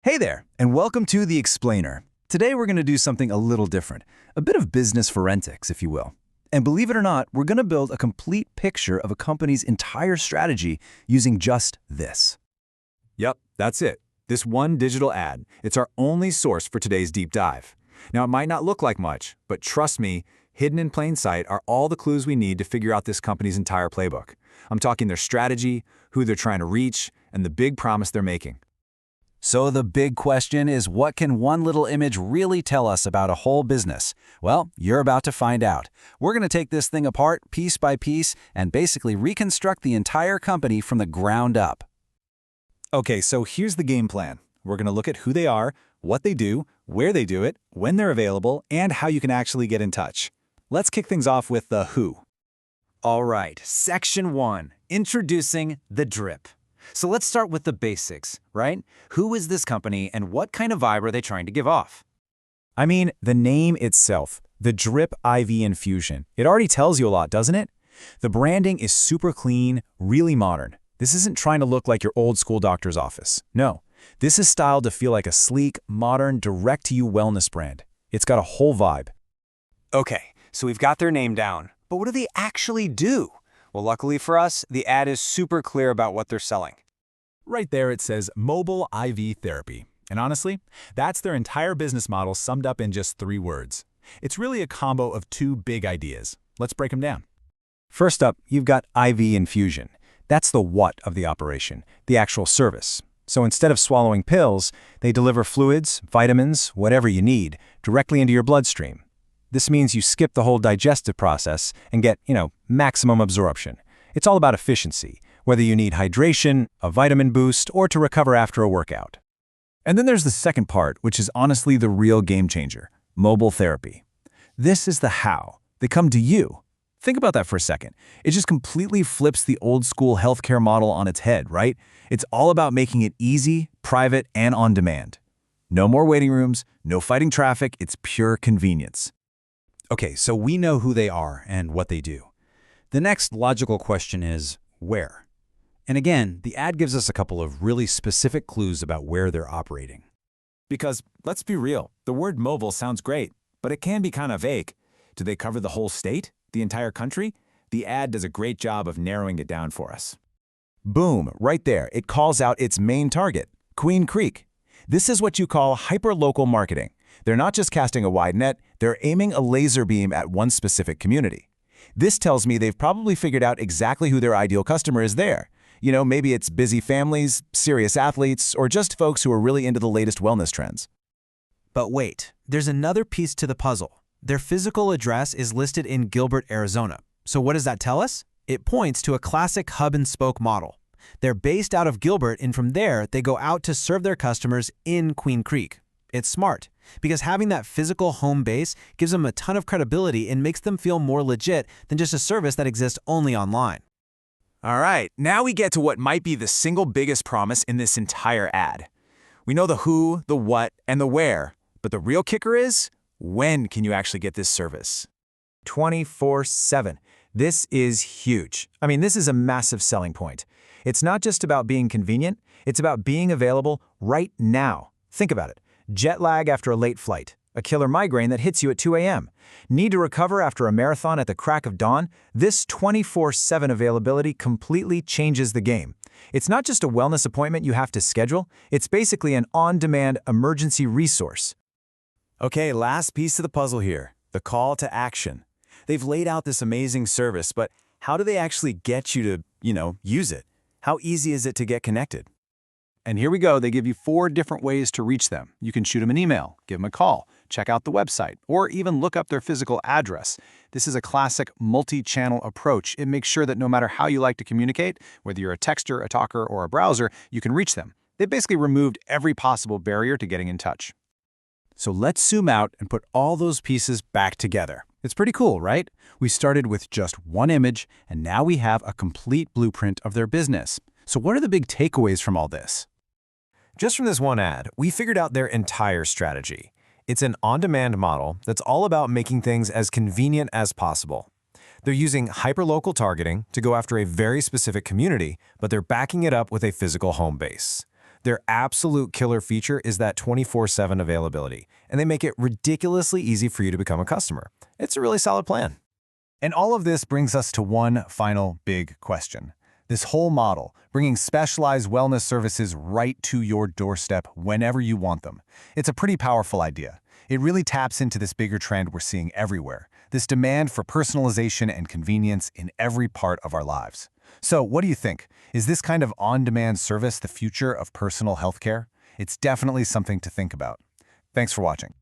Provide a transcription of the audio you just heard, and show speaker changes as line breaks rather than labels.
Hey there, and welcome to The Explainer. Today we're going to do something a little different, a bit of business forensics, if you will. And believe it or not, we're going to build a complete picture of a company's entire strategy using just this.
Yep, that's it. This one digital ad. It's our only source for today's deep dive. Now, it might not look like much, but trust me, hidden in plain sight are all the clues we need to figure out this company's entire playbook. I'm talking their strategy, who they're trying to reach, and the big promise they're making.
So the big question is, what can one little image really tell us about a whole business? Well, you're about to find out. We're going to take this thing apart piece by piece and basically reconstruct the entire company from the ground up.
Okay, so here's the game plan. We're going to look at who they are, what they do, where they do it, when they're available, and how you can actually get in touch. Let's kick things off with the who.
All right, Section 1, introducing the Drip. So let's start with the basics, right? Who is this company and what kind of vibe are they trying to give off?
I mean, the name itself, the Drip IV Infusion. It already tells you a lot, doesn't it? The branding is super clean, really modern. This isn't trying to look like your old school doctor's office. No, this is styled to feel like a sleek, modern, direct-to-you wellness brand. It's got a whole vibe.
Okay, so we've got their name down, but what do they actually do? Well, luckily for us, the ad is super clear about what they're selling.
Right there it says Mobile IV Therapy. And honestly, that's their entire business model summed up in just 3 words. It's really a combo of 2 big ideas. Let's break them down.
First up, you've got IV infusion. That's the what of the operation, the actual service. So instead of swallowing pills, they deliver fluids, vitamins, whatever you need, directly into your bloodstream. This means you skip the whole digestive process and get, maximum absorption. It's all about efficiency, whether you need hydration, a vitamin boost, or to recover after a workout.
And then there's the second part, which is honestly the real game changer, mobile therapy. This is the how. They come to you. Think about that for a second. It just completely flips the old school healthcare model on its head, right? It's all about making it easy, private, and on demand. No more waiting rooms, no fighting traffic, it's pure convenience.
Okay, so we know who they are and what they do. The next logical question is, where? And again, the ad gives us a couple of really specific clues about where they're operating.
Because, let's be real, the word mobile sounds great, but it can be kind of vague. Do they cover the whole state? The entire country? The ad does a great job of narrowing it down for us. Boom, right there, it calls out its main target, Queen Creek. This is what you call hyper-local marketing. They're not just casting a wide net, they're aiming a laser beam at one specific community. This tells me they've probably figured out exactly who their ideal customer is there. Maybe it's busy families, serious athletes, or just folks who are really into the latest wellness trends.
But wait, there's another piece to the puzzle. Their physical address is listed in Gilbert, Arizona. So what does that tell us? It points to a classic hub-and-spoke model. They're based out of Gilbert, and from there, they go out to serve their customers in Queen Creek. It's smart, because having that physical home base gives them a ton of credibility and makes them feel more legit than just a service that exists only online.
All right, now we get to what might be the single biggest promise in this entire ad. We know the who, the what, and the where, but the real kicker is, when can you actually get this service? 24/7. This is huge. I mean, this is a massive selling point. It's not just about being convenient, it's about being available right now. Think about it. Jet lag after a late flight, a killer migraine that hits you at 2 a.m., need to recover after a marathon at the crack of dawn. This 24/7 availability completely changes the game. It's not just a wellness appointment you have to schedule, it's basically an on-demand emergency resource. Okay, last piece of the puzzle here, the call to action. They've laid out this amazing service, but how do they actually get you to, use it? How easy is it to get connected? And here we go, they give you 4 different ways to reach them. You can shoot them an email, give them a call, check out the website, or even look up their physical address. This is a classic multi-channel approach. It makes sure that no matter how you like to communicate, whether you're a texter, a talker, or a browser, you can reach them. They've basically removed every possible barrier to getting in touch.
So let's zoom out and put all those pieces back together. It's pretty cool, right? We started with just one image, and now we have a complete blueprint of their business. So what are the big takeaways from all this?
Just from this one ad, we figured out their entire strategy. It's an on-demand model that's all about making things as convenient as possible. They're using hyperlocal targeting to go after a very specific community, but they're backing it up with a physical home base. Their absolute killer feature is that 24/7 availability, and they make it ridiculously easy for you to become a customer. It's a really solid plan.
And all of this brings us to one final big question. This whole model, bringing specialized wellness services right to your doorstep whenever you want them. It's a pretty powerful idea. It really taps into this bigger trend we're seeing everywhere, this demand for personalization and convenience in every part of our lives. So, what do you think? Is this kind of on-demand service the future of personal healthcare? It's definitely something to think about. Thanks for watching.